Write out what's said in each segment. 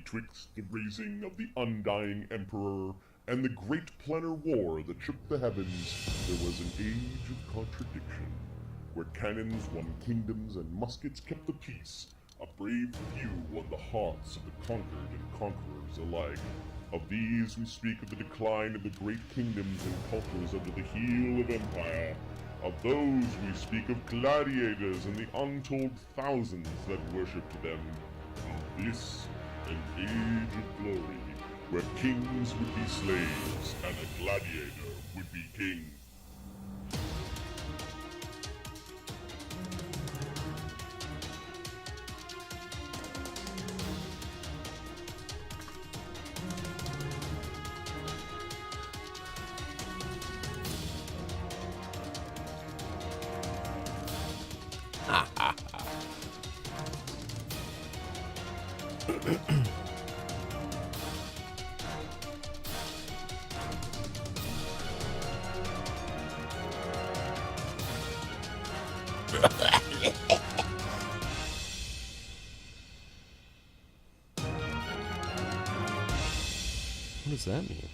betwixt the raising of the undying emperor and the great planar war that shook the heavens, there was an age of contradiction, where cannons won kingdoms and muskets kept the peace. A brave few won the hearts of the conquered and conquerors alike. Of these we speak of the decline of the great kingdoms and cultures under the heel of empire. Of those we speak of gladiators and the untold thousands that worshipped them. Of this, an age of glory, where kings would be slaves and a gladiator would be king. What does that mean?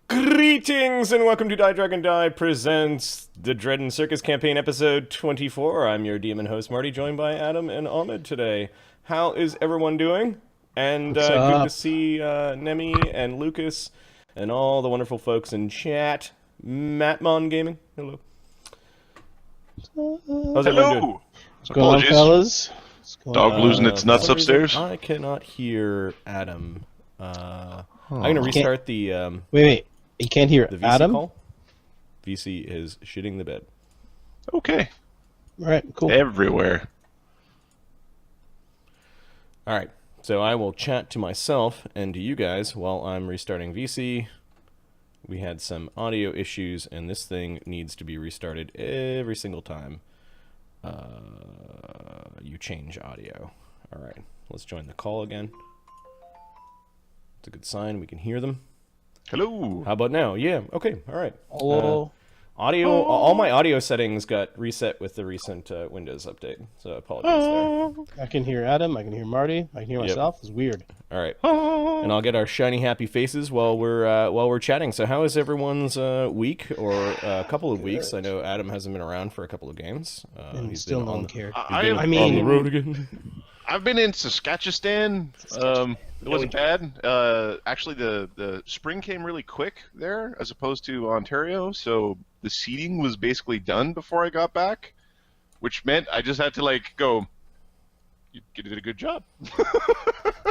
Greetings and welcome to Die Dragon Die presents the Dread and Circus Campaign episode 24. I'm your demon host Marty, joined by Adam and Ahmed today. How is everyone doing? And good to see Nemi and Lucas and all the wonderful folks in chat. Mattmon Gaming, hello. How's everyone doing? What's going on, fellas? Dog losing its nuts upstairs? I cannot hear Adam. I'm going to restart the... Wait. You can't hear the VC Adam? Call. VC is shitting the bed. Okay. All right, cool. Everywhere. All right. So I will chat to myself and to you guys while I'm restarting VC. We had some audio issues, and this thing needs to be restarted every single time you change audio. All right. Let's join the call again. It's a good sign. We can hear them. Hello. How about now? Yeah. Okay. All right. Hello. Audio. All my audio settings got reset with the recent Windows update. So apologies there. I can hear Adam. I can hear Marty. I can hear myself. It's weird. All right. And I'll get our shiny happy faces while we're chatting. So how is everyone's week or a couple of weeks? I know Adam hasn't been around for a couple of games. And he's still don't care. I mean, on the road again. I've been in Saskatchewan. It wasn't bad. Actually, the spring came really quick there, as opposed to Ontario. So the seeding was basically done before I got back, which meant I just had to go. You did a good job.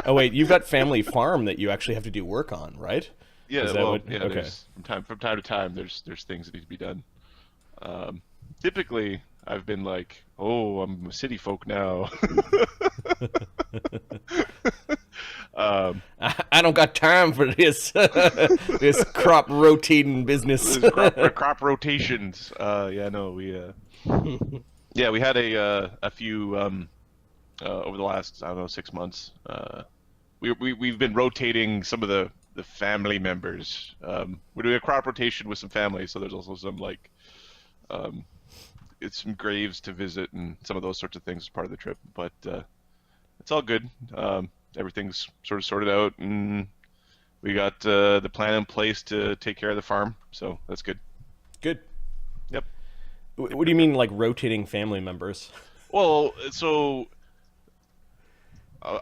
Oh wait, you've got family farm that you actually have to do work on, right? Yeah. Okay. From time to time, there's things that need to be done. Typically, I've been like, oh, I'm a city folk now. I don't got time for this this crop rotating business. crop rotations. We had a few over the last 6 months. We've been rotating some of the family members. We're doing a crop rotation with some families, so there's also some it's some graves to visit and some of those sorts of things as part of the trip, but it's all good. Everything's sort of sorted out, and we got the plan in place to take care of the farm, so that's good. Good. Yep. What do you mean, like rotating family members? Well, so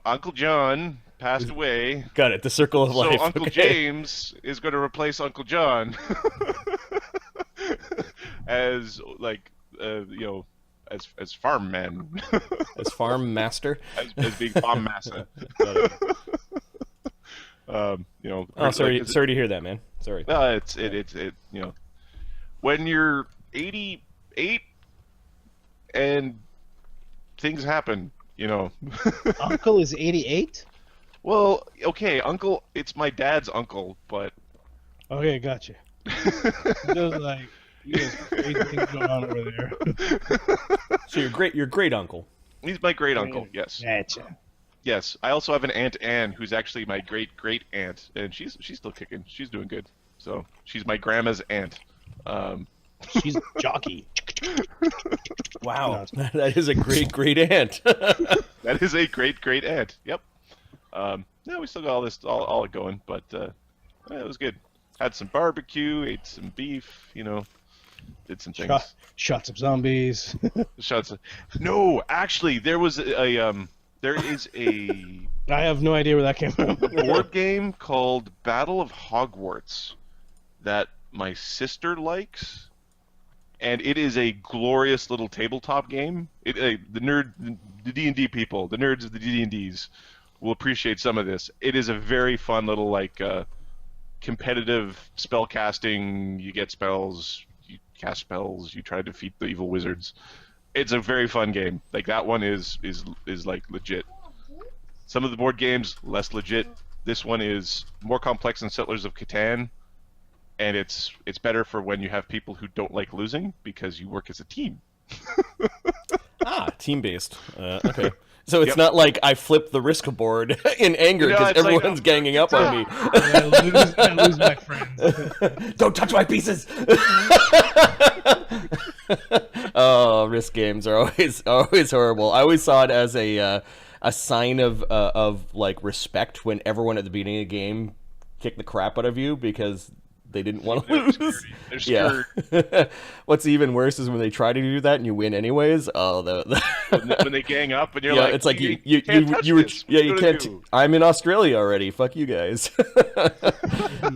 Uncle John passed away. Got it. The circle of life. So Uncle James is going to replace Uncle John as as farm man. As farm master? as being farm master. Sorry to hear that, man. Sorry. It's when you're 88 and things happen, Uncle is 88? Well, okay, uncle, it's my dad's uncle, but... Okay, gotcha. Just like... There's crazy things going on over there. So your great uncle. He's my great uncle, yes. Gotcha. Yes, I also have an Aunt Anne who's actually my great great aunt, and she's still kicking. She's doing good. So she's my grandma's aunt. She's jockey. Wow, that is a great ant. That is a great ant. Yep. Yeah, we still got all going, but yeah, it was good. Had some barbecue, ate some beef, did some things. Shot some zombies. Shots. No, actually, there is a I have no idea where that came from. board game called Battle of Hogwarts that my sister likes, and it is a glorious little tabletop game. The D&D people, the nerds of the D&Ds, will appreciate some of this. It is a very fun little competitive spell casting. You get spells, you cast spells, you try to defeat the evil wizards. It's a very fun game. Like that one is like legit. Some of the board games less legit. This one is more complex than Settlers of Catan, and it's better for when you have people who don't like losing because you work as a team. Team-based. Okay. So it's not like I flip the risk board in anger because everyone's ganging up on me. I lose my friends. Don't touch my pieces! Oh, risk games are always horrible. I always saw it as a sign of like respect when everyone at the beginning of the game kicked the crap out of you because they didn't want to lose. They're scared. Yeah. What's even worse is when they try to do that and you win anyways. Oh, when they gang up and you're yeah, like, it's like you can't touch this. What you you can't. do? I'm in Australia already. Fuck you guys. Funny.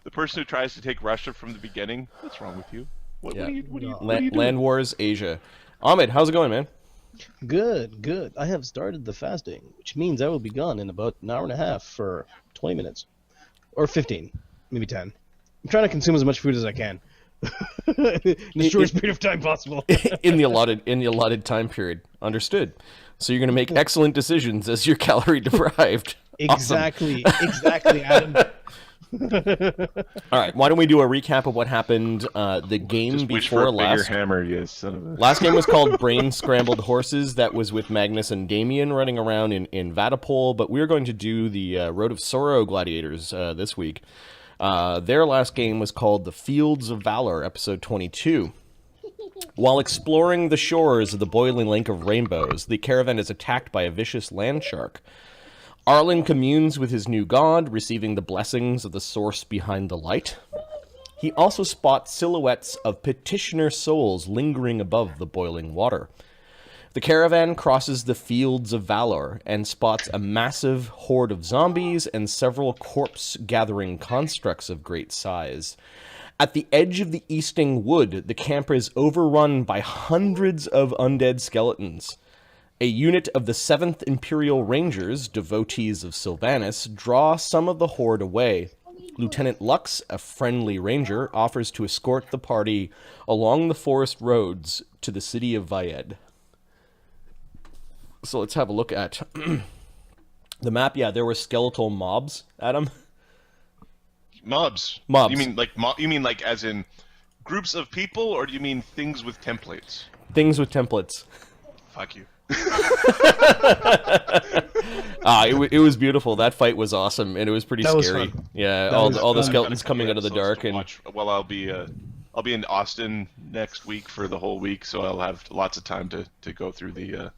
The person who tries to take Russia from the beginning. What's wrong with you? What are you doing? Land Wars Asia. Ahmed, how's it going, man? Good. I have started the fasting, which means I will be gone in about an hour and a half for 20 minutes. Or 15, maybe 10. I'm trying to consume as much food as I can. In the shortest period of time possible. in the allotted time period. Understood. So you're going to make excellent decisions as you're calorie deprived. Exactly, Adam. All right, why don't we do a recap of what happened the game Just wish before for a bigger last? hammer, you son of a... Last game was called Brain Scrambled Horses. That was with Magnus and Damien running around in Vatapol, but we're going to do the Road of Sorrow gladiators this week. Their last game was called The Fields of Valor, episode 22. While exploring the shores of the boiling lake of rainbows, the caravan is attacked by a vicious land shark. Arlen communes with his new god, receiving the blessings of the source behind the light. He also spots silhouettes of petitioner souls lingering above the boiling water. The caravan crosses the Fields of Valor and spots a massive horde of zombies and several corpse-gathering constructs of great size. At the edge of the Easting Wood, the camp is overrun by hundreds of undead skeletons. A unit of the 7th Imperial Rangers, devotees of Sylvanas, draw some of the horde away. Lieutenant Lux, a friendly ranger, offers to escort the party along the forest roads to the city of Vyedd. So let's have a look at the map. Yeah, there were skeletal mobs, Adam. Mobs. Mobs. You mean like as in groups of people, or do you mean things with templates? Things with templates. Fuck you. It was beautiful. That fight was awesome, and it was pretty That was scary. fun. Yeah, That all was the fun. skeletons coming out of the dark, and Well, I'll be in Austin next week for the whole week, so I'll have lots of time to go through the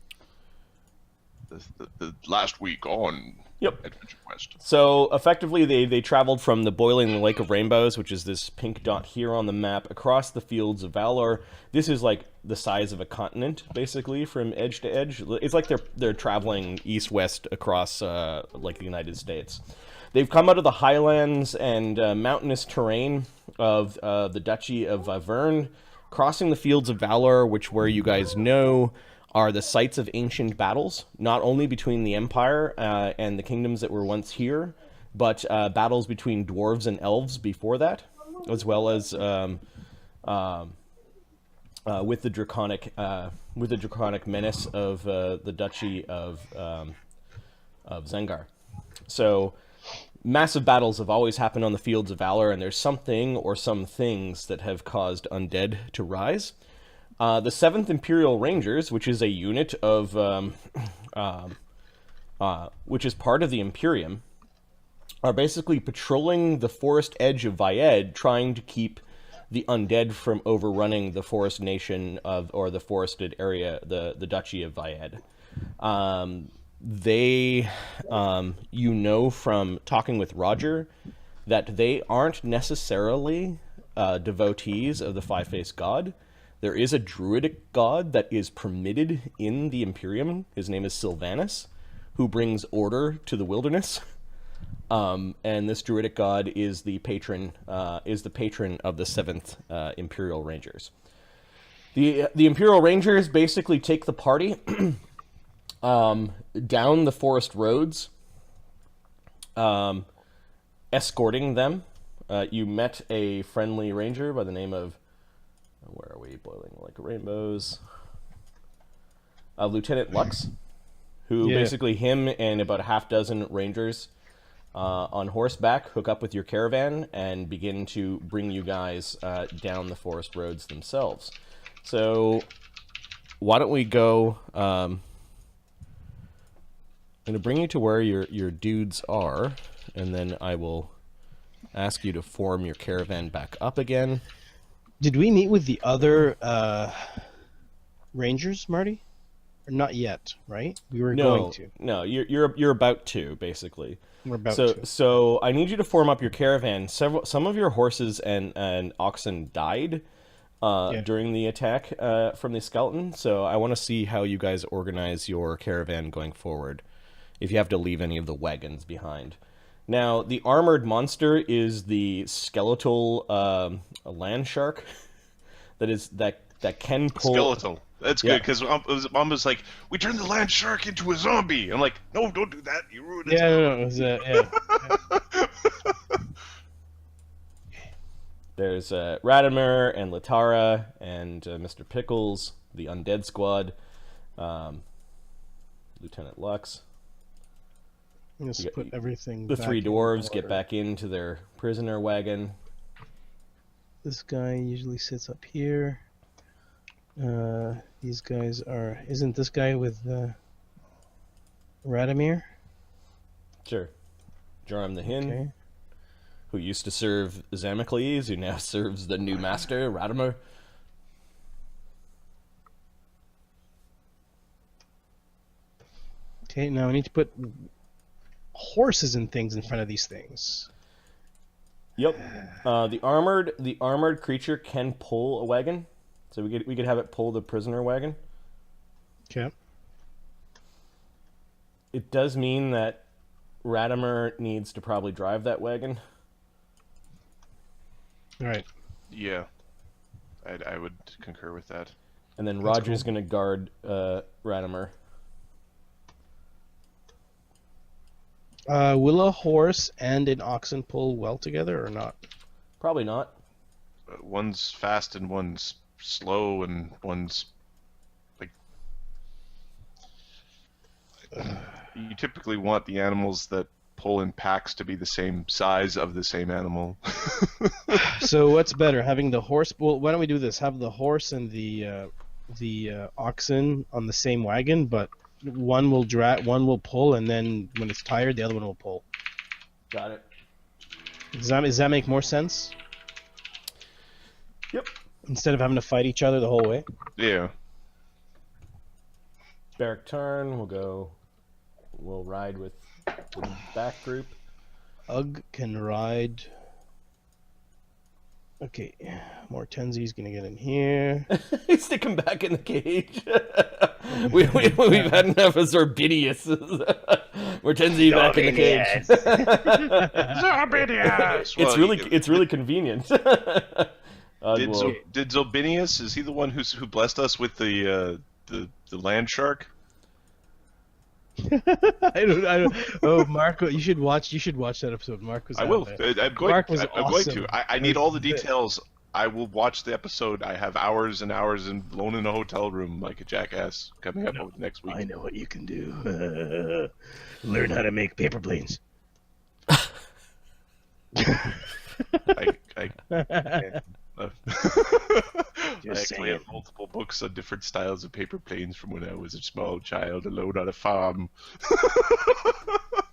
last week on Adventure Quest. so effectively they traveled from the boiling lake of rainbows, which is this pink dot here on the map, across the Fields of Valor. This is like the size of a continent, basically, from edge to edge. It's like they're traveling east-west across like the United States. They've come out of the highlands and mountainous terrain of the Duchy of Vyedd, crossing the Fields of Valor, which, where you guys know, are the sites of ancient battles, not only between the Empire and the kingdoms that were once here, but battles between dwarves and elves before that, as well as with the draconic menace of the Duchy of Zengar. So massive battles have always happened on the Fields of Valor, and there's something or some things that have caused undead to rise. The 7th Imperial Rangers, which is a unit of, which is part of the Imperium, are basically patrolling the forest edge of Vyedd, trying to keep the undead from overrunning the forest nation or the forested area, the Duchy of Vyedd. They, from talking with Roger, that they aren't necessarily devotees of the five-faced god. There is a druidic god that is permitted in the Imperium. His name is Sylvanus, who brings order to the wilderness. And this druidic god is the patron of the 7th Imperial Rangers. The Imperial Rangers basically take the party down the forest roads, escorting them. You met a friendly ranger by the name of, where are we, boiling like rainbows, Lieutenant Lux, who basically him and about a half dozen rangers on horseback hook up with your caravan and begin to bring you guys down the forest roads themselves. So why don't we go, I'm going to bring you to where your dudes are, and then I will ask you to form your caravan back up again. Did we meet with the other Rangers, Marty? Or not yet, right? We were going to. No, you're about to, basically. We're about to. So I need you to form up your caravan. Some of your horses and oxen died during the attack from the skeleton, so I want to see how you guys organize your caravan going forward, if you have to leave any of the wagons behind. Now, the armored monster is the skeletal land shark that can pull. Skeletal. That's good, because Mom was like, "We turned the land shark into a zombie." I'm like, "No, don't do that. You ruined it." Yeah, no, it was, There's Radamer and Latara and Mr. Pickles, the undead squad, Lieutenant Lux. Just put everything. The back 3 in dwarves order. get back into their prisoner wagon. This guy usually sits up here. These guys are. Isn't this guy with Radamer? Sure. Joram the Hin, Okay. who used to serve Zamocles, who now serves the new master, Radamer. Okay, now I need to put horses and things in front of these things. Yep. The armored creature can pull a wagon, so we could have it pull the prisoner wagon. Okay. It does mean that Radamer needs to probably drive that wagon. All right. Yeah, I would concur with that. And then Roger's going to guard Radamer. Will a horse and an oxen pull well together or not? Probably not. One's fast and one's slow, and one's like. You typically want the animals that pull in packs to be the same size of the same animal. So what's better, having the horse? Well, why don't we do this? Have the horse and the oxen on the same wagon, but one will pull, and then when it's tired, the other one will pull. Got it. Does that make more sense? Yep. Instead of having to fight each other the whole way. Yeah. Barrack turn. We'll ride with the back group. Ugg can ride. Okay, Mortenzi's gonna get in here. Stick him back in the cage. We've had enough of Zorbidius. Mortenzi back in the cage. Zorbidius! It's really convenient. Did Zobinius, is he the one who blessed us with the land shark? I don't. Oh, Marco, you should watch that episode. Mark was. I will. I'm going awesome. to. I need all the details. I will watch the episode. I have hours and hours alone in a hotel room like a jackass coming up next week. I know what you can do. Learn how to make paper planes. I actually have multiple books on different styles of paper planes from when I was a small child alone on a farm.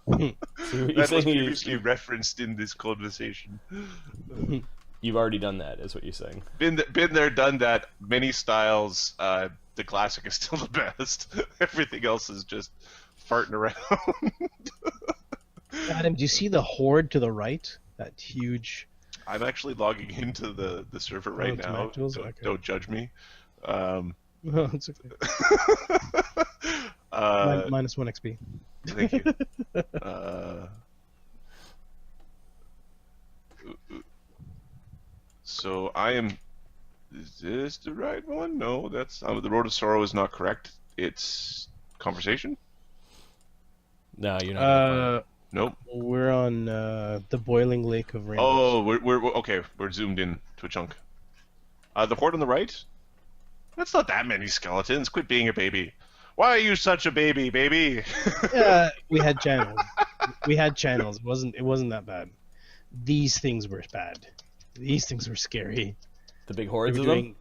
That was previously referenced in this conversation. You've already done that, is what you're saying. Been there, done that. Many styles. The classic is still the best. Everything else is just farting around. Adam, do you see the horde to the right? That huge. I'm actually logging into the server right now. Don't judge me. Oh, it's okay. Minus 1 XP. Thank you. So I am. Is this the right one? No, that's the Road of Sorrow is not correct. It's conversation. No, you're not. Nope. We're on the boiling lake of Rangers. Oh, we're okay. We're zoomed in to a chunk. The horde on the right. That's not that many skeletons. Quit being a baby. Why are you such a baby, baby? We had channels. It wasn't that bad. These things were bad. These things were scary. The big hordes of them?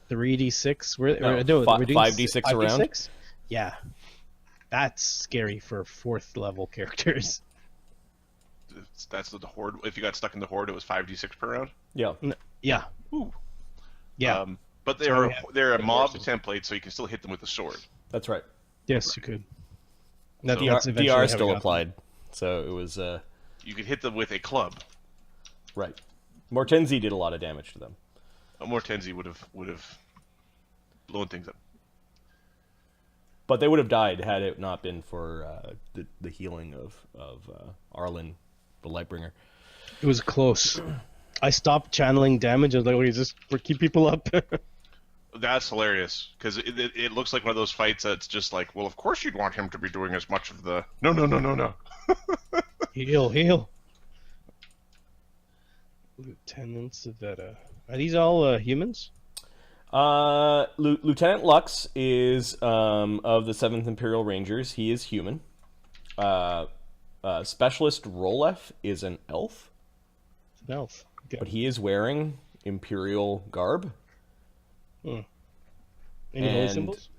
3d6? No, 5d6 around? 5d6? Yeah. That's scary for 4th level characters. That's the horde. If you got stuck in the horde, it was 5d6 per round. Yeah. Yeah. Ooh. Yeah. But they're a mob template, so you can still hit them with a sword. That's right. Yes, you could. DR still applied, so it was. You could hit them with a club. Right. Mortenzi did a lot of damage to them. Mortenzi would have blown things up. But they would have died had it not been for the healing of Arlen, the Lightbringer. It was close. I stopped channeling damage. I was like, "Okay, just keep people up." That's hilarious because it looks like one of those fights that's just like, well, of course you'd want him to be doing as much of the no. Heal. Lieutenant Savetta. Are these all humans? Lieutenant Lux is of the 7th Imperial Rangers. He is human. Specialist Rolef is an elf. An elf. Okay. But he is wearing Imperial garb. Any holy symbols?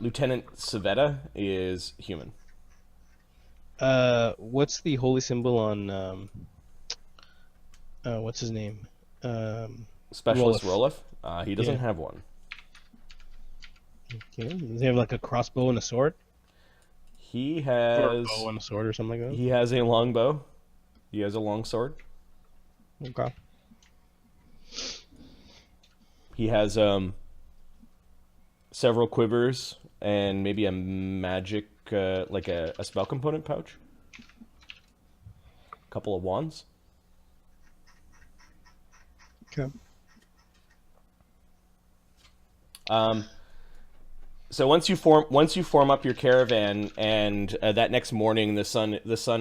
Lieutenant Savetta is human. What's the holy symbol on what's his name? Specialist Rolef? He doesn't have one. Okay. Does he have like a crossbow and a sword? He has Or a bow and a sword or something like that? He has a long bow. He has a long sword. Okay. He has several quivers and maybe a magic, like a spell component pouch. A couple of wands. Okay. So once you form up your caravan, and that next morning the sun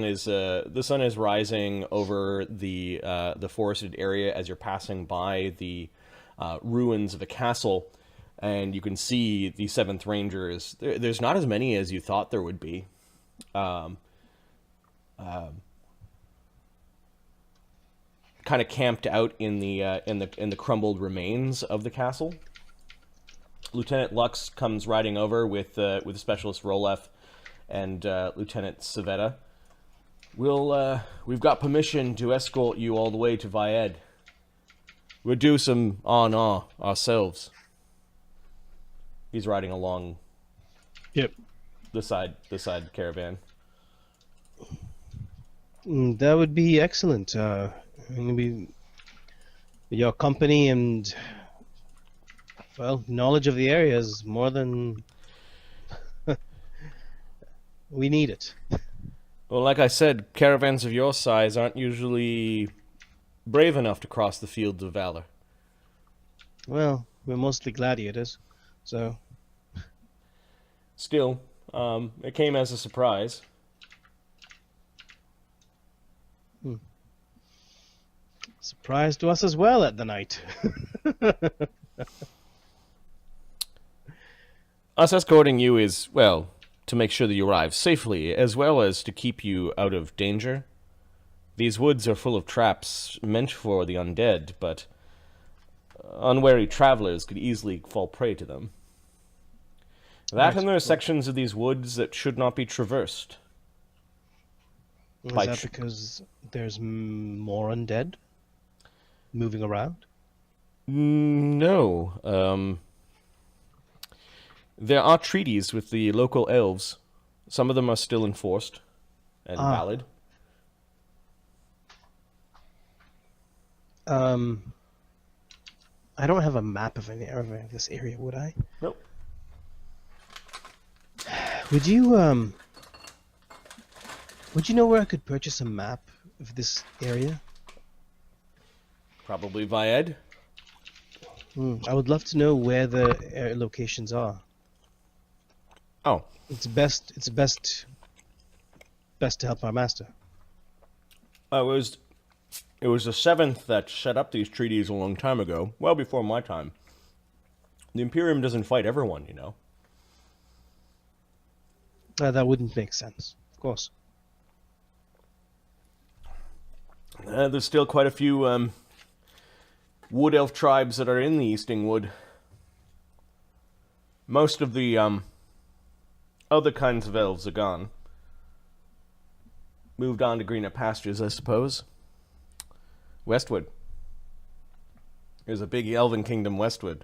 is rising over the forested area as you're passing by the ruins of a castle, and you can see the 7th Rangers. There's not as many as you thought there would be. Kind of camped out in the crumbled remains of the castle. Lieutenant Lux comes riding over with Specialist Rolef and Lieutenant Savetta. We've got permission to escort you all the way to Vyedd. We'll do some R&R ourselves. He's riding along. Yep. The side caravan. That would be excellent. Maybe your company and, well, knowledge of the area is more than we need it. Well, like I said, caravans of your size aren't usually brave enough to cross the fields of valor. Well, we're mostly gladiators, so... Still, it came as a surprise. Surprise to us as well at the night. Us escorting you is, well, to make sure that you arrive safely, as well as to keep you out of danger. These woods are full of traps meant for the undead, but unwary travelers could easily fall prey to them. That and there are sections of these woods that should not be traversed. Is that because there's more undead? moving around? No. There are treaties with the local elves. Some of them are still enforced and valid. I don't have a map of any of this area, would I? Nope. Would you know where I could purchase a map of this area? Probably Vyedd. I would love to know where the locations are. Oh. It's best to help our master. It was the 7th that set up these treaties a long time ago, well before my time. The Imperium doesn't fight everyone, you know. That wouldn't make sense, of course. There's still quite a few wood elf tribes that are in the Easting Wood. Most of the other kinds of elves are gone. Moved on to greener pastures, I suppose. Westwood. There's a big elven kingdom westward.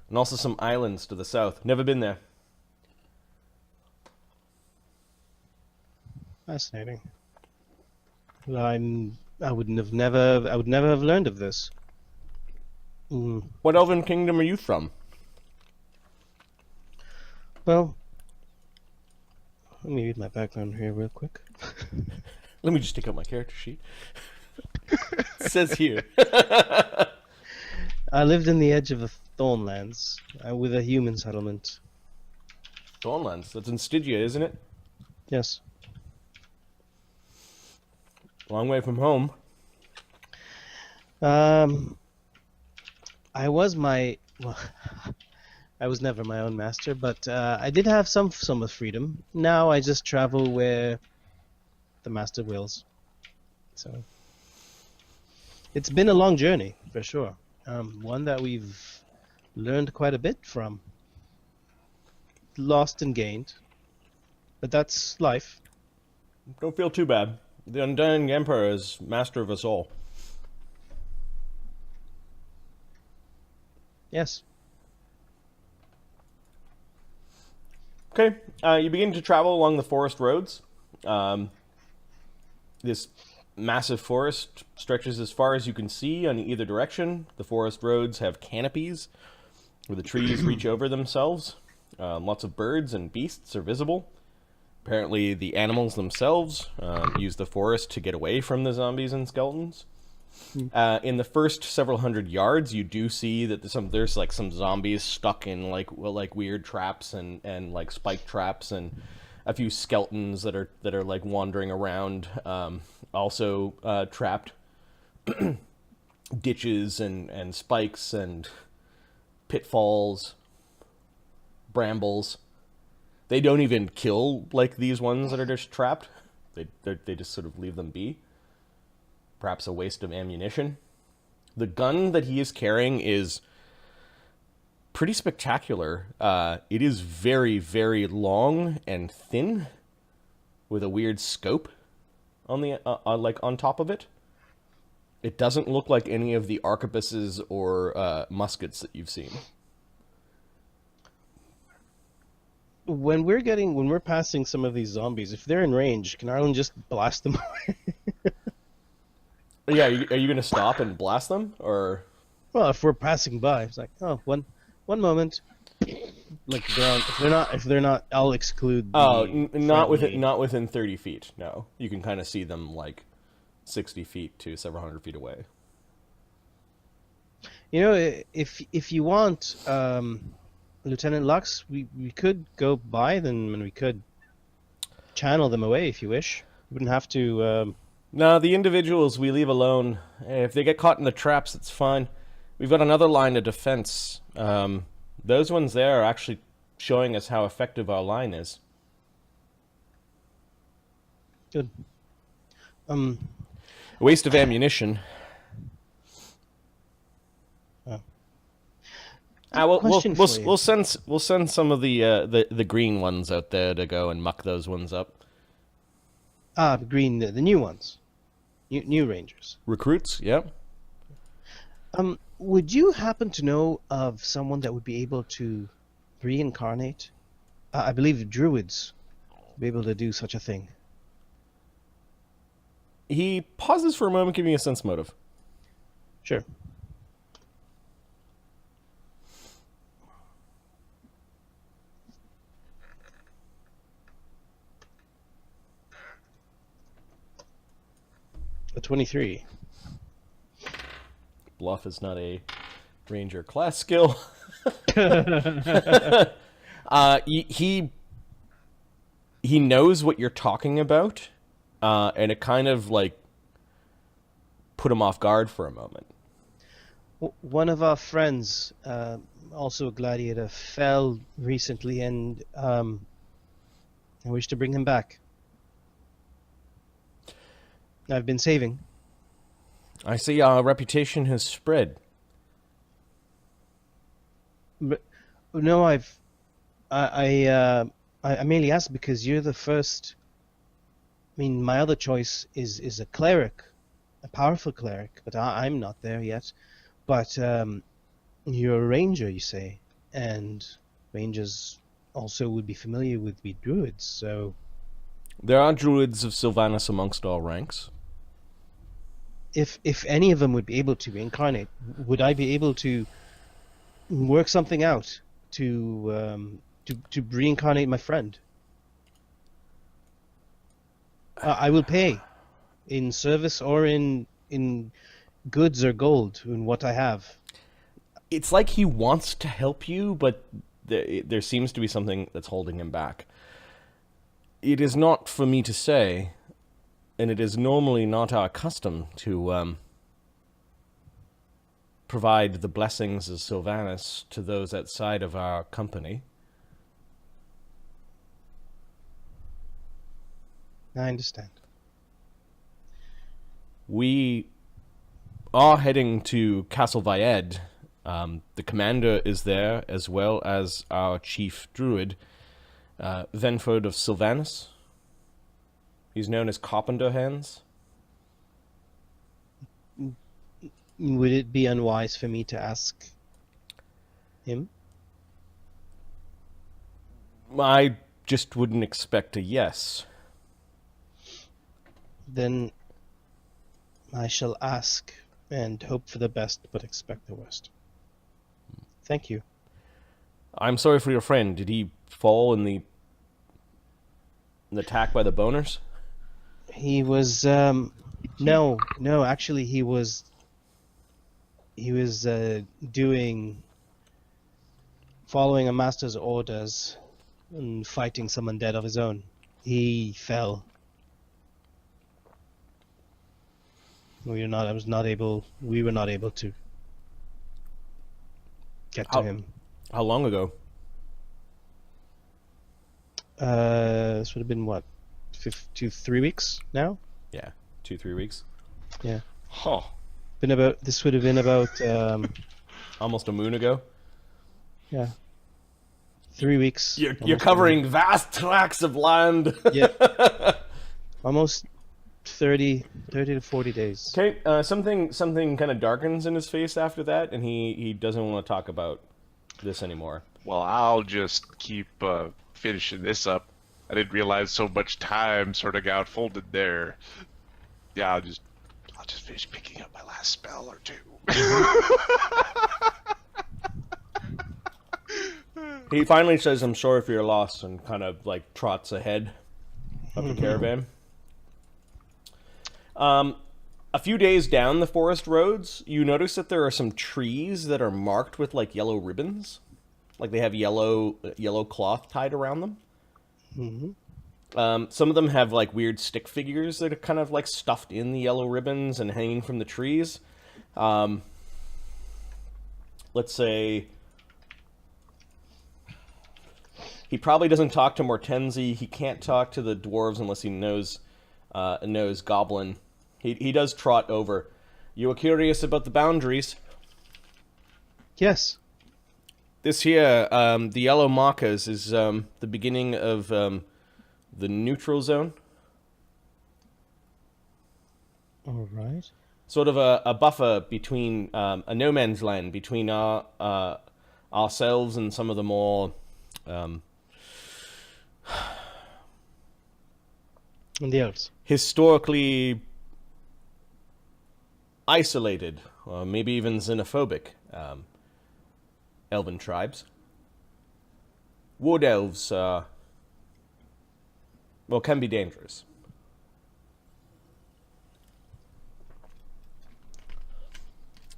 And also some islands to the south. Never been there. Fascinating. Well, I would never have learned of this. What elven kingdom are you from? Well, let me read my background here real quick. Let me just take out my character sheet. It says here. I lived in the edge of the Thornlands with a human settlement. Thornlands. That's in Stygia, isn't it? Yes. Long way from home. I was never my own master, but I did have some of freedom. Now I just travel where the master wills. So it's been a long journey, for sure. One that we've learned quite a bit from. Lost and gained. But that's life. Don't feel too bad. The Undying Emperor is master of us all. Yes. Okay, you begin to travel along the forest roads. This massive forest stretches as far as you can see on either direction. The forest roads have canopies where the trees reach over themselves. Lots of birds and beasts are visible. Apparently the animals themselves use the forest to get away from the zombies and skeletons. In the first several hundred yards, you do see that there's like some zombies stuck in like weird traps and like spike traps, and a few skeletons that are like wandering around, also trapped. Ditches and spikes and pitfalls, brambles. They don't even kill like these ones that are just trapped. They just sort of leave them be. Perhaps a waste of ammunition. The gun that he is carrying is pretty spectacular. It is very, very long and thin, with a weird scope on the on top of it. It doesn't look like any of the arquebuses or muskets that you've seen. When we're passing some of these zombies, if they're in range, can Arlen just blast them away? Yeah, are you going to stop and blast them, or? Well, if we're passing by, it's like, oh, one moment. Like if they're not, I'll exclude. Not within 30 feet. No, you can kind of see them like 60 feet to several hundred feet away. You know, if you want, Lieutenant Lux, we could go by them and we could channel them away if you wish. You wouldn't have to. No, the individuals we leave alone. If they get caught in the traps, it's fine. We've got another line of defense. Those ones there are actually showing us how effective our line is. Good. A waste of ammunition. We'll send some of the green ones out there to go and muck those ones up. The green, the new ones. New Rangers. Recruits, yep. Would you happen to know of someone that would be able to reincarnate? I believe druids would be able to do such a thing. He pauses for a moment, giving me a sense motive. Sure. A 23. Bluff is not a ranger class skill. He knows what you're talking about, and it kind of like put him off guard for a moment. One of our friends, also a gladiator, fell recently, and I wish to bring him back. I've been saving. I see our reputation has spread. But no, I merely asked because you're the first. I mean, my other choice is a cleric, a powerful cleric, but I'm not there yet. But you're a ranger, you say, and rangers also would be familiar with the druids. So There are druids of Sylvanas amongst all ranks. if any of them would be able to reincarnate, would I be able to work something out to reincarnate my friend? I will pay in service or in goods or gold in what I have. It's like he wants to help you, but there seems to be something that's holding him back. It is not for me to say, and it is normally not our custom to provide the blessings of Sylvanas to those outside of our company. I understand. We are heading to Castle Vyedd. The commander is there, as well as our chief druid, Venford of Sylvanas. He's known as Carpenter Hands. Would it be unwise for me to ask him? I just wouldn't expect a yes. Then I shall ask and hope for the best, but expect the worst. Thank you. I'm sorry for your friend. Did he fall in the attack by the boners? He was no, actually he was following a master's orders and fighting some undead of his own. He fell. We were not able to get to him. How long ago? This would have been what, 3 weeks now? Yeah, 2-3 weeks. Yeah. Huh. This would have been about Almost a moon ago. yeah, 3 weeks. You're Almost covering vast tracts of land. Yeah. Almost 30 to 40 days. Okay, something kind of darkens in his face after that, and he doesn't want to talk about this anymore. Well, I'll just keep finishing this up. I didn't realize so much time sort of got folded there. Yeah, I'll just finish picking up my last spell or two. He finally says, "I'm sorry for your loss," and kind of like trots ahead of the caravan. A few days down the forest roads, you notice that there are some trees that are marked with like yellow ribbons, like they have yellow cloth tied around them. Some of them have like weird stick figures that are kind of like stuffed in the yellow ribbons and hanging from the trees. Let's say he probably doesn't talk to Mortenzi. He can't talk to the dwarves unless he knows Goblin. He does trot over. You were curious about the boundaries. Yes. This here, the yellow markers, is the beginning of the neutral zone. All right. sort of a buffer between a no man's land between ourselves and some of the more And the elves. historically isolated, or maybe even xenophobic elven tribes. Wood elves, can be dangerous.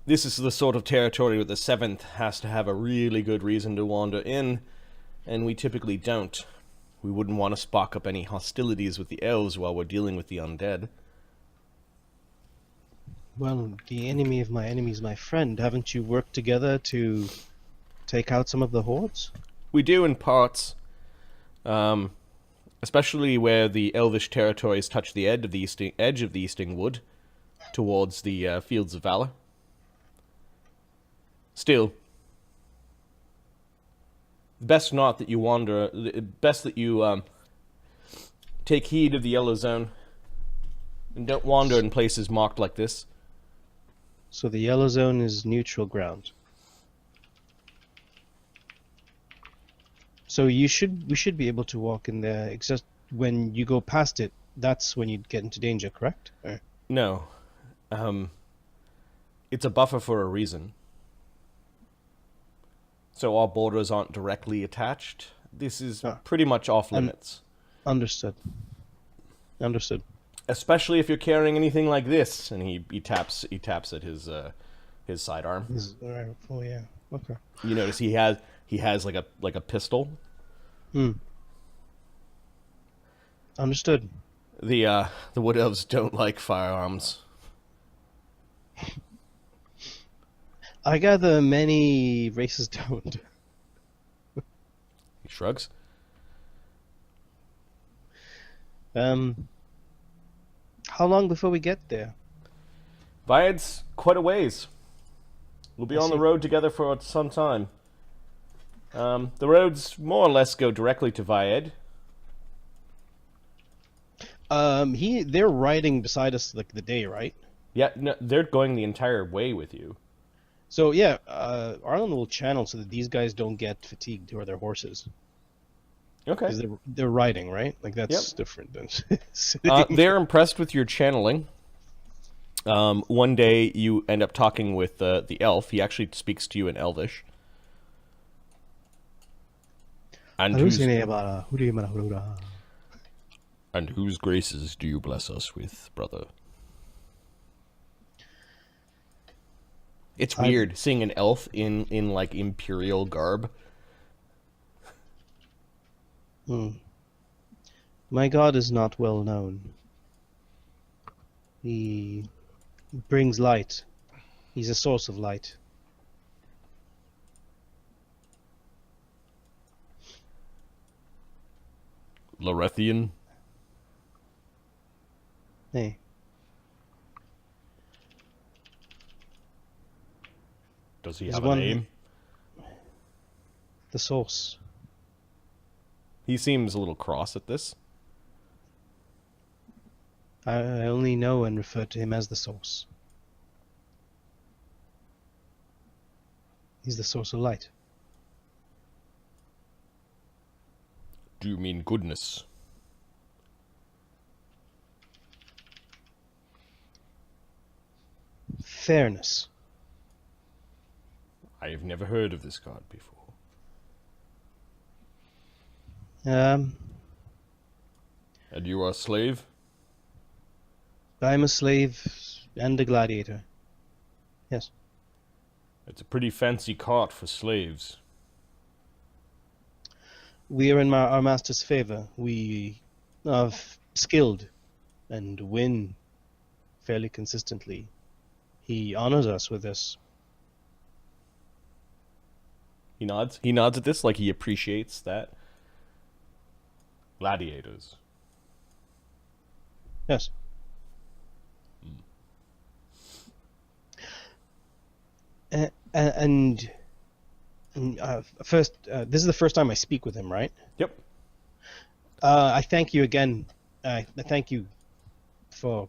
This is the sort of territory where the 7th has to have a really good reason to wander in, and we typically don't. We wouldn't want to spark up any hostilities with the elves while we're dealing with the undead. Well, the enemy of my enemy is my friend. Haven't you worked together to take out some of the hordes? We do in parts, especially where the elvish territories touch the edge of the Easting Wood towards the Fields of Valor. Still, best not that you wander. Best that you take heed of the Yellow Zone and don't wander in places marked like this. So the yellow zone is neutral ground. So we should be able to walk in there. Except when you go past it, that's when you'd get into danger, correct? Or... No, it's a buffer for a reason. So our borders aren't directly attached. This is pretty much off limits. Understood. Understood. Especially if you're carrying anything like this, and he taps at his sidearm. Oh yeah. Okay. You notice he has like a pistol. Understood. The wood elves don't like firearms. I gather many races don't. He shrugs. How long before we get there? Vyedd's quite a ways. We'll be on the road together for some time. The roads more or less go directly to Vyedd. They're riding beside us like the day, right? Yeah, no, they're going the entire way with you. So yeah, Arlen will channel so that these guys don't get fatigued or their horses. Okay. Because they're riding, right? Like that's different than sitting. They're impressed with your channeling. One day you end up talking with the elf. He actually speaks to you in Elvish. And whose graces do you bless us with, brother? It's weird seeing an elf in like imperial garb. My god is not well known. He brings light. He's a source of light. Lorethian? Hey. Does he have a name? The source. He seems a little cross at this. I only know and refer to him as the source. He's the source of light. Do you mean goodness? Fairness. I have never heard of this god before. And you are a slave? I'm a slave and a gladiator. Yes. It's a pretty fancy cart for slaves. We are in our master's favor. We are skilled and win fairly consistently. He honors us with this. He nods. He nods at this like he appreciates that. Gladiators. Yes. First, this is the first time I speak with him, right? Yep. I thank you again. I thank you for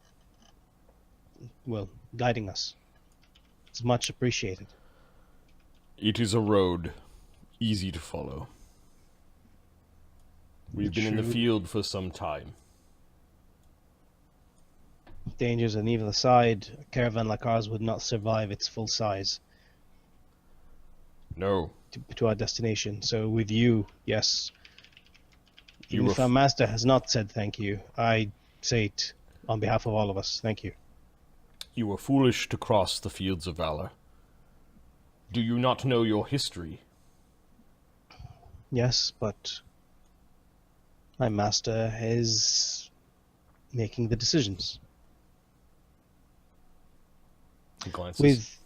guiding us. It's much appreciated. It is a road easy to follow. We've been in the True. field for some time. Dangers on either side. A caravan like ours would not survive its full size No, to our destination. So with you, yes. You Even were if our master has not said thank you, I say it on behalf of all of us. Thank you. you were foolish to cross the fields of valor. Do you not know your history? Yes, but my master is making the decisions. He glances.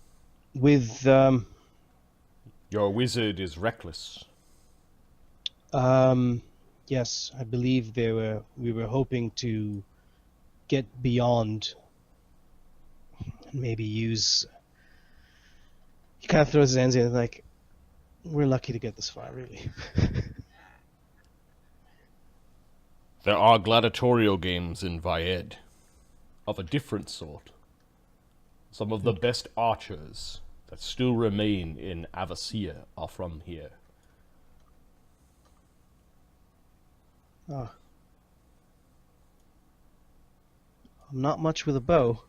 With Your wizard is reckless. yes, I believe we were hoping to get beyond and maybe use. He kind of throws his hands in like, we're lucky to get this far, really. There are gladiatorial games in Vyedd, of a different sort. Some of the best archers that still remain in Avasia are from here. Oh. I'm not much with a bow,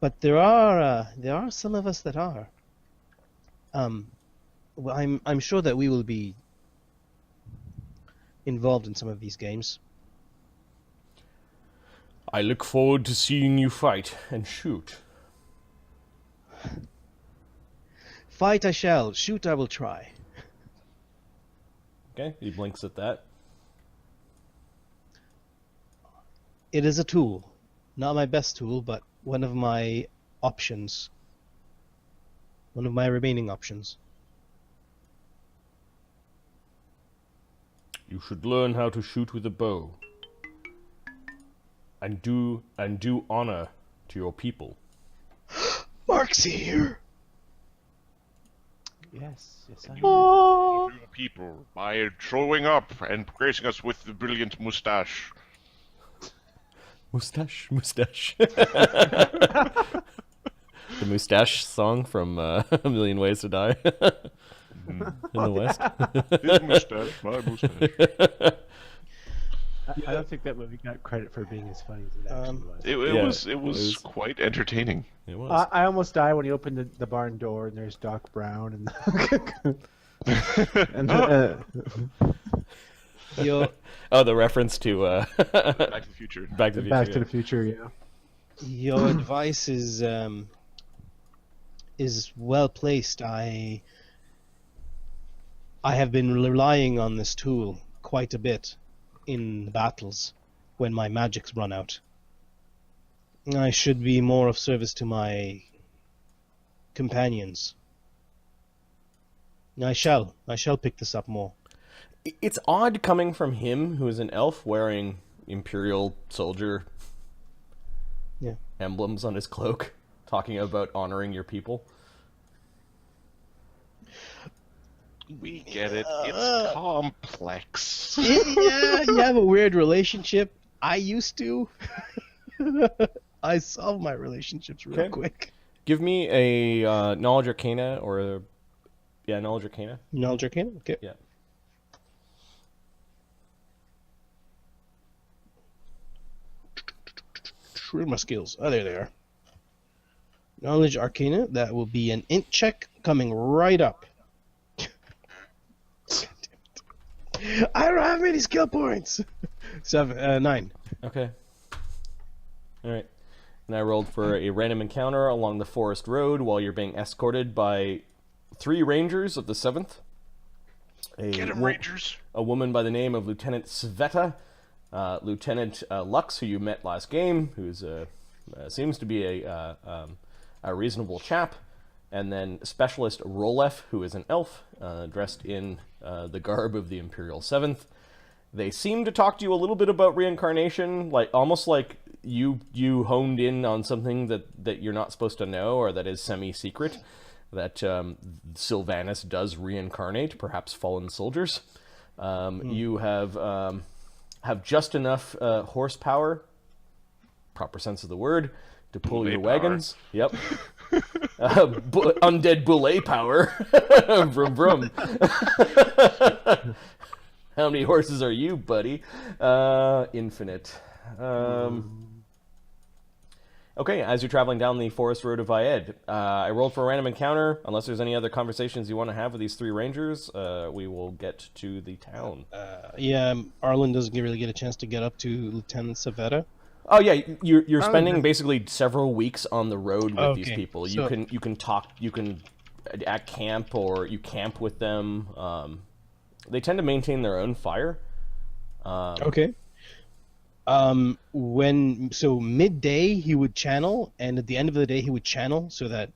but there are some of us that are. Well, I'm sure that we will be involved in some of these games. I look forward to seeing you fight and shoot. Fight I shall, shoot I will try. Okay, he blinks at that. It is a tool, not my best tool, but one of my options. One of my remaining options. You should learn how to shoot with a bow. And do honor to your people. Mark's here! Yes, I am. Oh! You people, by showing up and gracing us with the brilliant mustache. Mustache. The mustache song from A Million Ways to Die in the West. His mustache, my mustache. I don't think that movie got credit for being as funny as it actually was. It was quite entertaining. It was. I almost died when he opened the barn door and there's Doc Brown and Your, The reference to Back to the Future. Back to the Back Future. to the Future, yeah. your advice is well placed. I have been relying on this tool quite a bit in battles when my magic's run out. I should be more of service to my companions. I shall pick this up more. It's odd coming from him, who is an elf wearing Imperial soldier emblems on his cloak, talking about honoring your people. We get it. It's complex. Yeah, you have a weird relationship. I used to. I solve my relationships real Okay. quick. Give me a knowledge arcana or knowledge arcana. Knowledge arcana? Okay. Yeah. Where are my skills? Oh, there they are. Knowledge arcana. That will be an int check coming right up. I don't have many skill points. 9. Okay. All right. And I rolled for a random encounter along the forest road while you're being escorted by 3 rangers of the 7th. Get him, Rangers. A woman by the name of Lieutenant Sveta, Lieutenant Lux, who you met last game, who's seems to be a reasonable chap, and then Specialist Rolef, who is an elf, dressed in the garb of the Imperial 7th. They seem to talk to you a little bit about reincarnation, almost like you honed in on something that you're not supposed to know, or that is semi-secret, that Sylvanus does reincarnate, perhaps fallen soldiers. You have just enough horsepower proper sense of the word, to pull Boule your power. wagons. Yep. Undead boule power. Vroom vroom. How many horses are you, buddy? Infinite. Okay, as you're traveling down the forest road of Vyedd, I rolled for a random encounter. Unless there's any other conversations you want to have with these three rangers, we will get to the town. Arlen doesn't really get a chance to get up to Lieutenant Savetta. Oh yeah, you're spending basically several weeks on the road with these people. So- You can talk, you can at camp, or you camp with them. They tend to maintain their own fire. Okay. Midday he would channel, and at the end of the day he would channel so that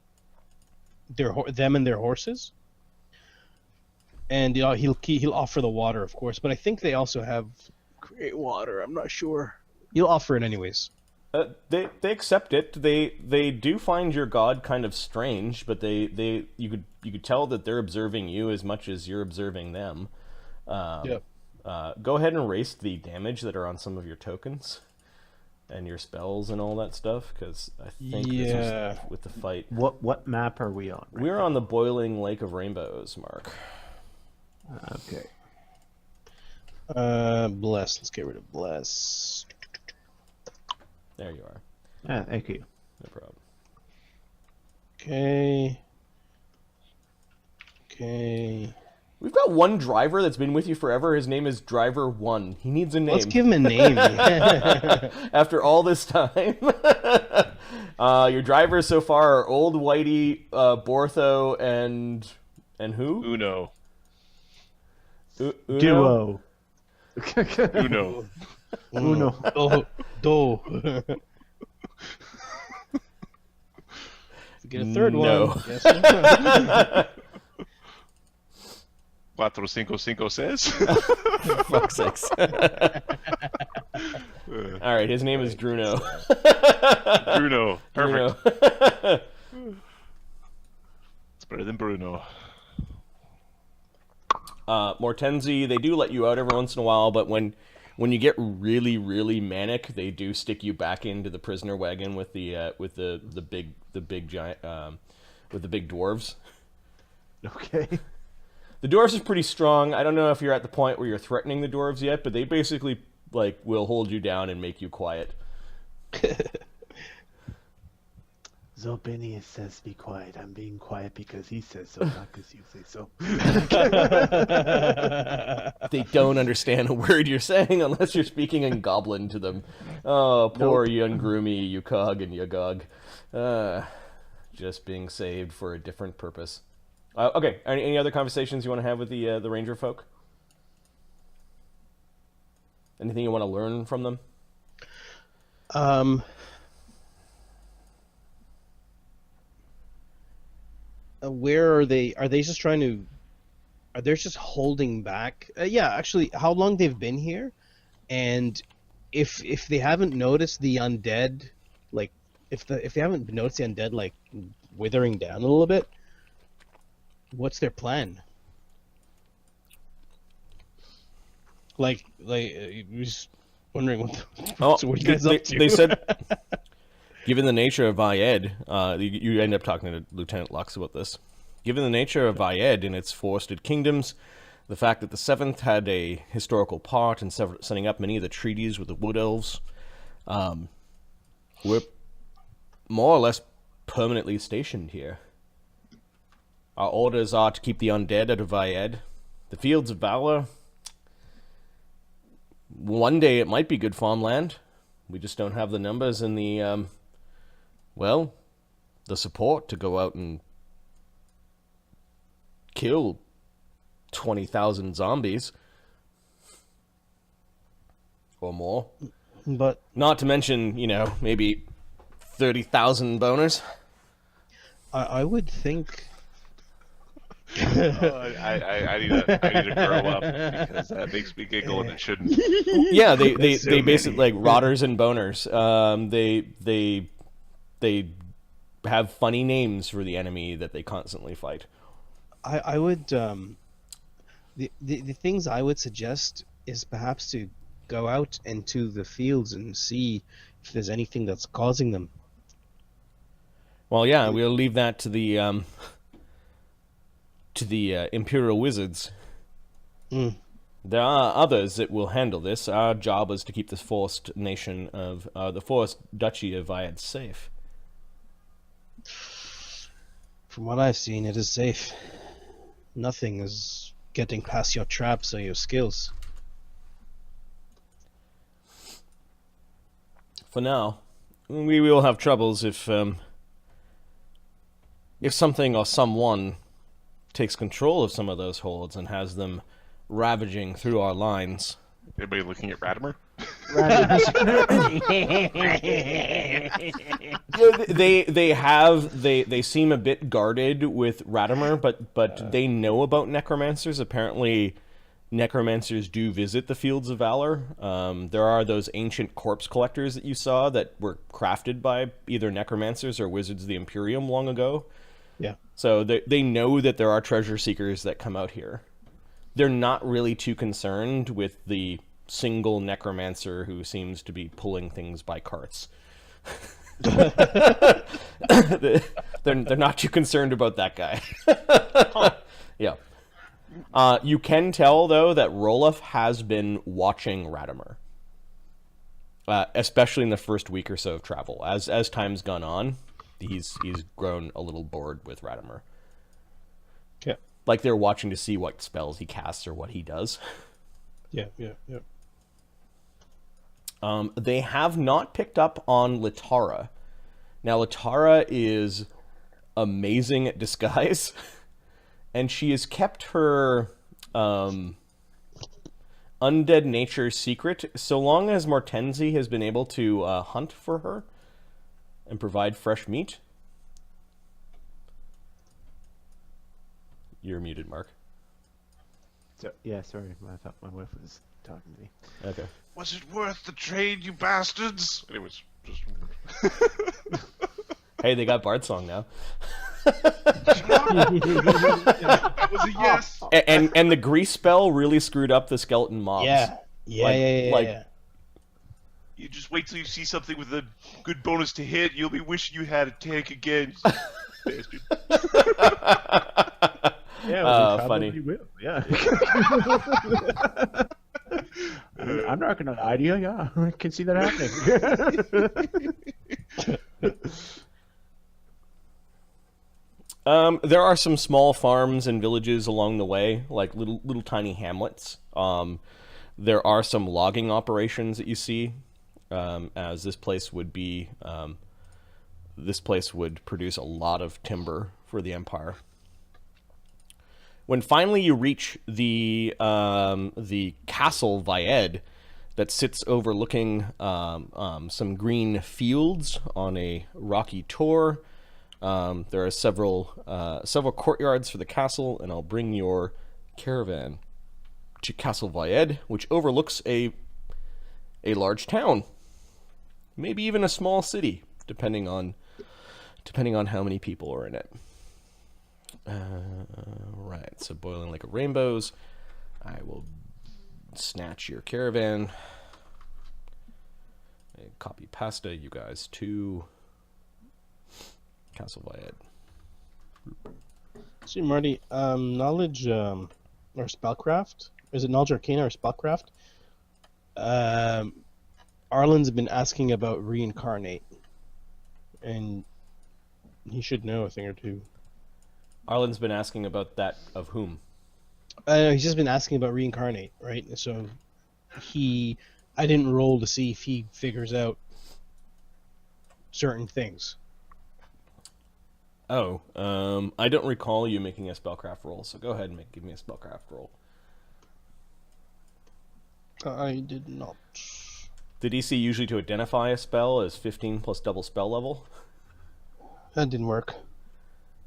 them and their horses. And he'll offer the water, of course, but I think they also have great water. I'm not sure. He'll offer it anyways. They accept it. They do find your god kind of strange, but you could tell that they're observing you as much as you're observing them. Yep. Go ahead and erase the damage that are on some of your tokens and your spells and all that stuff, because I think this was with the fight. What map are we on? We're on the boiling lake of rainbows, Mark. Okay. Bless. Let's get rid of bless. There you are. Ah, thank you. No problem. Okay. We've got one driver that's been with you forever. His name is Driver 1. He needs a name. Let's give him a name. After all this time. Your drivers so far are Old Whitey, Bortho, and who? Uno. Uno? Duo. Uno. Uno. Do. Get a third No. one. Yes. 455 Fuck's sakes. All right, his name is Druno. Bruno. Perfect. Druno. It's better than Bruno. Mortenzi, they do let you out every once in a while, but when you get really, really manic, they do stick you back into the prisoner wagon with the big giant with the big dwarves. Okay. The dwarves are pretty strong. I don't know if you're at the point where you're threatening the dwarves yet, but they basically will hold you down and make you quiet. Zobenius says be quiet. I'm being quiet because he says so, not because you say so. They don't understand a word you're saying unless you're speaking in goblin to them. Oh, poor young Groomy, Yukog, and Yagog. Just being saved for a different purpose. Okay, any other conversations you want to have with the ranger folk? Anything you want to learn from them? Where are they? Are they just trying to? Are they just holding back? Yeah, actually, how long they've been here, and if they haven't noticed the undead, if they haven't noticed the undead withering down a little bit, what's their plan? Just wondering what are you guys up to? They said, given the nature of Vyedd, you end up talking to Lieutenant Lux about this. Given the nature of Vyedd and its forested kingdoms, the fact that the Seventh had a historical part in setting up many of the treaties with the Wood Elves, we're more or less permanently stationed here. Our orders are to keep the undead out of Vyedd. The Fields of Valor, one day it might be good farmland. We just don't have the numbers and the, the support to go out and kill 20,000 zombies. Or more. But not to mention, maybe 30,000 boners. I would think... I need to grow up because that makes me giggle and it shouldn't. Yeah, they basically rotters and boners. They have funny names for the enemy that they constantly fight. I would the things I would suggest is perhaps to go out into the fields and see if there's anything that's causing them. Well, yeah, we'll leave that to the Imperial Wizards. Mm. There are others that will handle this. Our job is to keep this forced nation of the forced Duchy of Vyedd safe. From what I've seen, it is safe. Nothing is getting past your traps or your skills. For now, we will have troubles if something or someone takes control of some of those holds and has them ravaging through our lines. Anybody looking at Radamer? They seem a bit guarded with Radamer, but they know about necromancers. Apparently, necromancers do visit the fields of valor. There are those ancient corpse collectors that you saw that were crafted by either necromancers or wizards of the Imperium long ago. Yeah. So they know that there are treasure seekers that come out here. They're not really too concerned with the single necromancer who seems to be pulling things by carts. They're not too concerned about that guy. Yeah. You can tell, though, that Roloff has been watching Radamer. Especially in the first week or so of travel. As time's gone on, he's grown a little bored with Radamer. Yeah. Like they're watching to see what spells he casts or what he does. Yeah. They have not picked up on Latara. Now, Latara is amazing at disguise, and she has kept her undead nature secret so long as Mortenzi has been able to hunt for her and provide fresh meat. You're muted, Mark. So, yeah, sorry. I thought my wife was talking to me. Okay. Was it worth the trade, you bastards? Anyways, just... Hey, they got Bard Song now. That was a yes. And the grease spell really screwed up the skeleton mobs. Yeah. Yeah. You just wait till you see something with a good bonus to hit, you'll be wishing you had a tank again. Bastard. Yeah, funny. Will. Yeah. I'm not gonna lie to you. Yeah, I can see that happening. There are some small farms and villages along the way, like little tiny hamlets. There are some logging operations that you see, as this place would be. This place would produce a lot of timber for the Empire. When finally you reach the castle Vyedd that sits overlooking some green fields on a rocky tor, there are several courtyards for the castle, and I'll bring your caravan to Castle Vyedd, which overlooks a large town, maybe even a small city, depending on how many people are in it. Right, so boiling like a rainbows. I will snatch your caravan. Copy pasta, you guys, to Castle Vyedd. See, Marty, knowledge or spellcraft? Is it knowledge arcana or spellcraft? Arlen's been asking about reincarnate, and he should know a thing or two. Arlen's been asking about that of whom? He's just been asking about reincarnate, right? So I didn't roll to see if he figures out certain things. Oh, I don't recall you making a spellcraft roll, so go ahead and give me a spellcraft roll. I did not. The DC usually to identify a spell is 15 plus double spell level. That didn't work.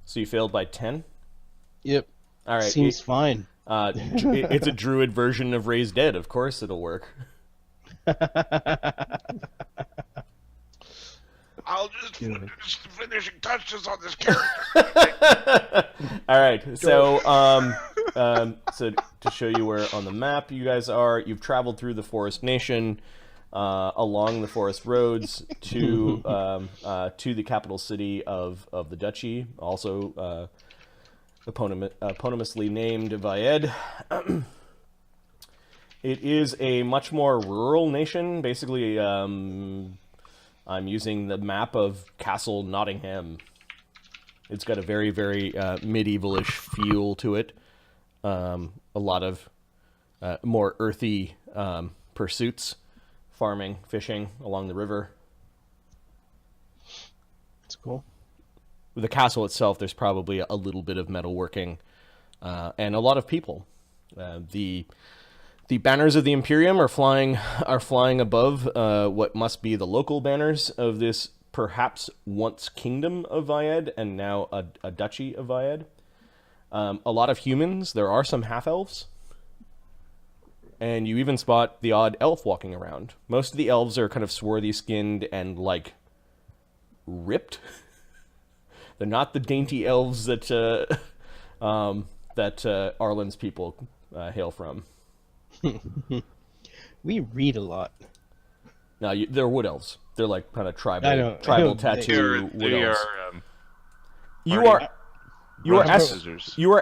So you failed by 10? Yep. All right. Seems fine. It's a druid version of Raise Dead. Of course it'll work. I'll just finish the finishing touches on this character. All right. So, so to show you where on the map you guys are, you've traveled through the Forest Nation. along the forest roads to the capital city of the duchy, also eponymously named Vyedd. It is a much more rural nation. Basically, I'm using the map of Castle Nottingham. It's got a very, very medievalish feel to it. A lot of more earthy pursuits, farming, fishing along the river. That's cool. With the castle itself, there's probably a little bit of metalworking and a lot of people. The banners of the Imperium are flying above what must be the local banners of this perhaps once kingdom of Vyedd and now a duchy of Vyedd. A lot of humans. There are some half-elves. And you even spot the odd elf walking around. Most of the elves are kind of swarthy-skinned and, like, ripped. They're not the dainty elves that Arlen's people hail from. We read a lot. No, they're wood elves. They're like kind of tribal tattoo wood elves. You are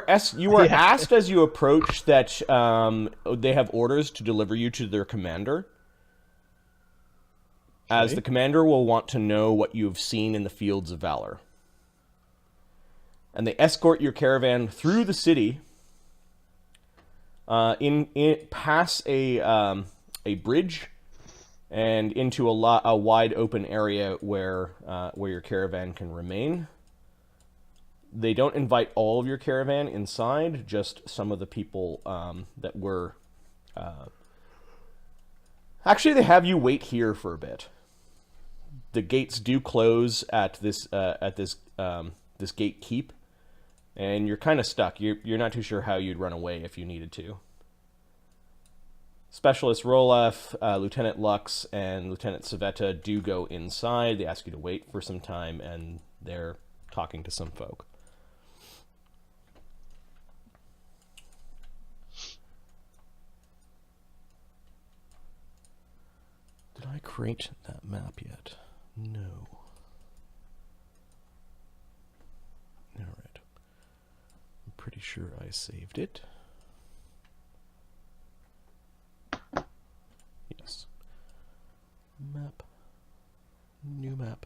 asked as you approach that they have orders to deliver you to their commander. As the commander will want to know what you have seen in the fields of valor. And they escort your caravan through the city. Past a bridge and into a wide open area where your caravan can remain. They don't invite all of your caravan inside, just some of the people that were. Actually, they have you wait here for a bit. The gates do close at this gate keep. And you're kind of stuck. You're not too sure how you'd run away if you needed to. Specialist Rolef, Lieutenant Lux, and Lieutenant Savetta do go inside. They ask you to wait for some time, and they're talking to some folk. Did I create that map yet? No. Alright. I'm pretty sure I saved it. Yes. Map. New map.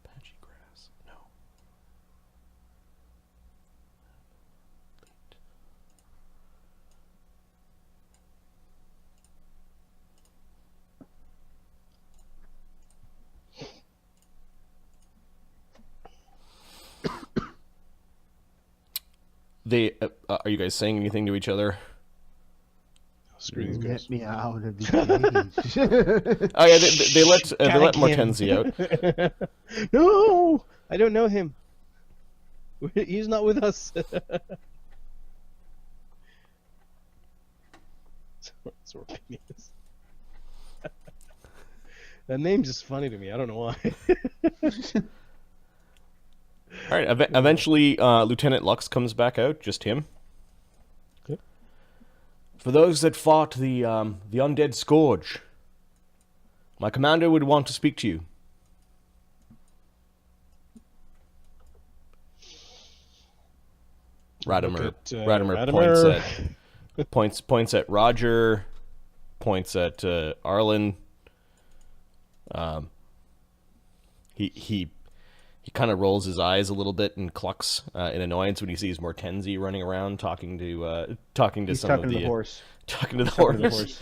Patchy grass. No. They are you guys saying anything to each other? Screw these guys. Get me out of the cage. Oh yeah, they let Mortenzi out. No, I don't know him. He's not with us. Sorpinius. That name's just funny to me. I don't know why. All right. Eventually, Lieutenant Lux comes back out. Just him. Okay. For those that fought the undead scourge, my commander would want to speak to you. Radamer points at Roger, points at Arlen. He kind of rolls his eyes a little bit and clucks in annoyance when he sees Mortenzi running around talking to the horse. Talking to the horse.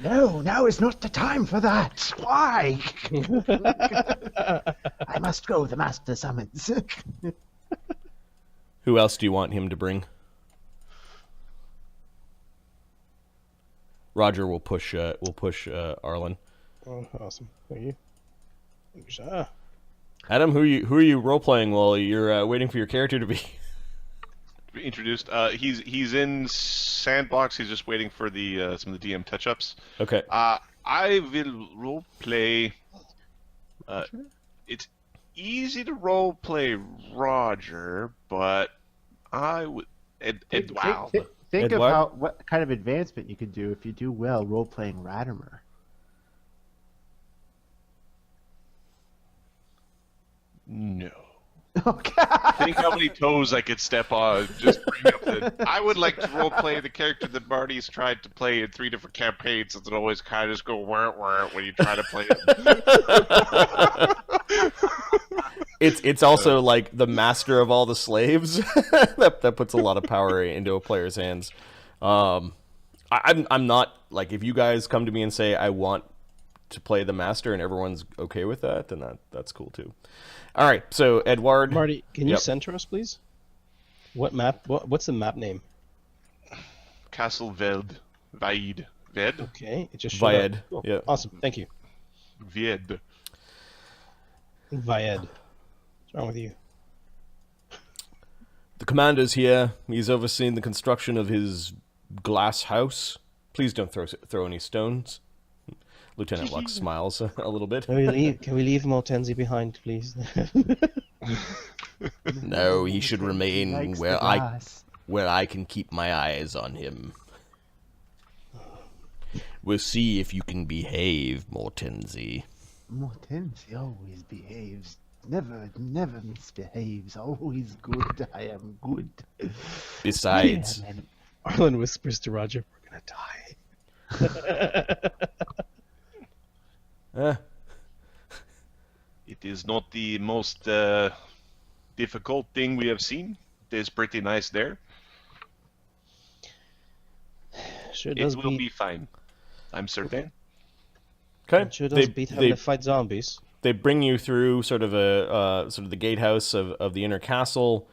No, now is not the time for that. Why? I must go. The master summons. Who else do you want him to bring? Roger will push Arlen. Oh, awesome! Thank you. Adam, who are you role playing while you're waiting for your character to be introduced? He's in Sandbox. He's just waiting for the some of the DM touch ups. Okay. I will role play. easy to roleplay Roger, but I would... Wow. Think of Edward? what kind of advancement you could do if you do well role-playing Radamer. No. Okay. Think how many toes I could step on. Just bring up I would like to roleplay the character that Marty's tried to play in 3 different campaigns. It always kind of just go wah when you try to play it. It's also like the master of all the slaves. that puts a lot of power into a player's hands. I'm not like, if you guys come to me and say I want to play the master and everyone's okay with that, then that's cool too. All right, so Edward, Marty, can you center us, please? What map? What's the map name? Castle Vyedd. Vyedd? Okay, it just showed Vyedd. up. Cool. Yeah. Awesome, thank you. Vyedd. Vyedd. What's wrong with you? The commander's here. He's overseeing the construction of his glass house. Please don't throw any stones. Lieutenant Lux smiles a little bit. Can we leave Mortenzi behind, please? No, he should remain Likes where the glass. where I can keep my eyes on him. We'll see if you can behave, Mortenzi. Mortenzi always behaves. Never misbehaves. Always good. I am good. Besides, Yeah, man. Arlen whispers to Roger, "We're gonna die." It is not the most difficult thing we have seen. It is pretty nice there. Sure It does will beat. be fine. I'm certain. okay. Sure does beat having to fight zombies. They bring you through sort of the gatehouse of the inner castle.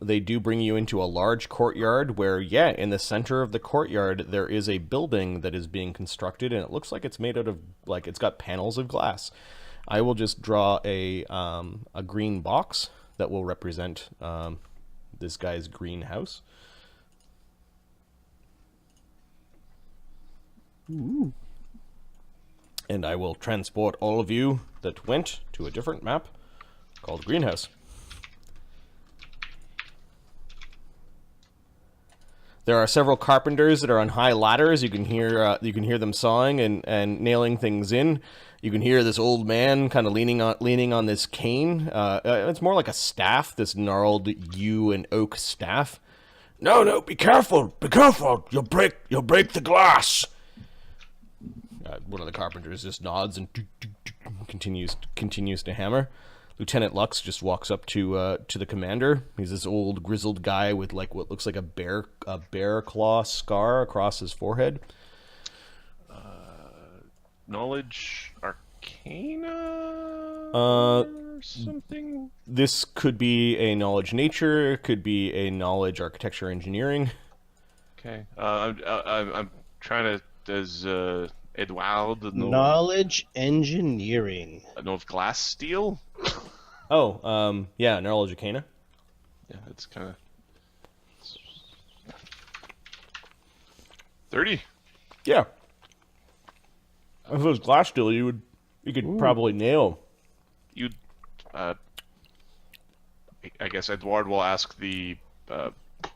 They do bring you into a large courtyard where, in the center of the courtyard, there is a building that is being constructed, and it looks like it's made out of, like, it's got panels of glass. I will just draw a green box that will represent this guy's greenhouse. Ooh. And I will transport all of you that went to a different map called Greenhouse. There are several carpenters that are on high ladders. You can hear them sawing and nailing things in. You can hear this old man kind of leaning on this cane. It's more like a staff, this gnarled yew and oak staff. No, be careful! Be careful! You'll break the glass. One of the carpenters just nods and continues to hammer. Lieutenant Lux just walks up to the commander. He's this old grizzled guy with like what looks like a bear claw scar across his forehead. Knowledge Arcana or something? This could be a knowledge nature, it could be a knowledge architecture engineering. Okay. I'm trying to... Does Edward know... Knowledge engineering. know of glass steel? Oh, knowledge arcana. Yeah, it's kind of... 30? Yeah. If it was glass steel, you could probably nail. You'd... I guess Edward will ask the...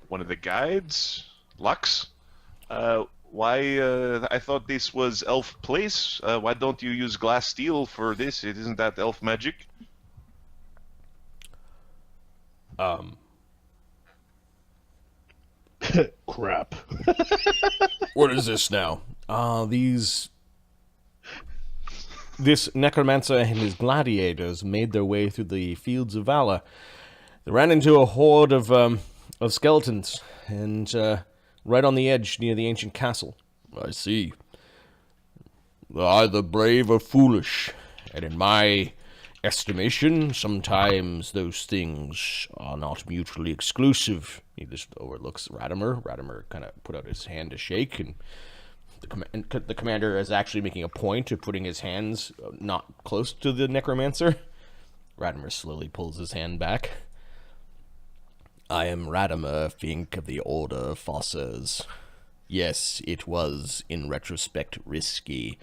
one of the guides? Lux? Why, I thought this was elf place. Why don't you use glass steel for this? It isn't that elf magic? Crap. What is this now? This necromancer and his gladiators made their way through the fields of valor. They ran into a horde of skeletons, and right on the edge near the ancient castle. I see. They're either brave or foolish, and in my estimation, sometimes those things are not mutually exclusive. He just overlooks Radamer. Radamer kind of put out his hand to shake, and the commander is actually making a point of putting his hands not close to the necromancer. Radamer slowly pulls his hand back. I am Radamer, Fink of the Order of Fossers. Yes, it was, in retrospect, risky.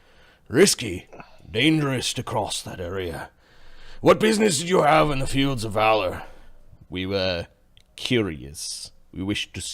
Risky? Dangerous to cross that area. What business did you have in the fields of valor? We were curious. We wished to see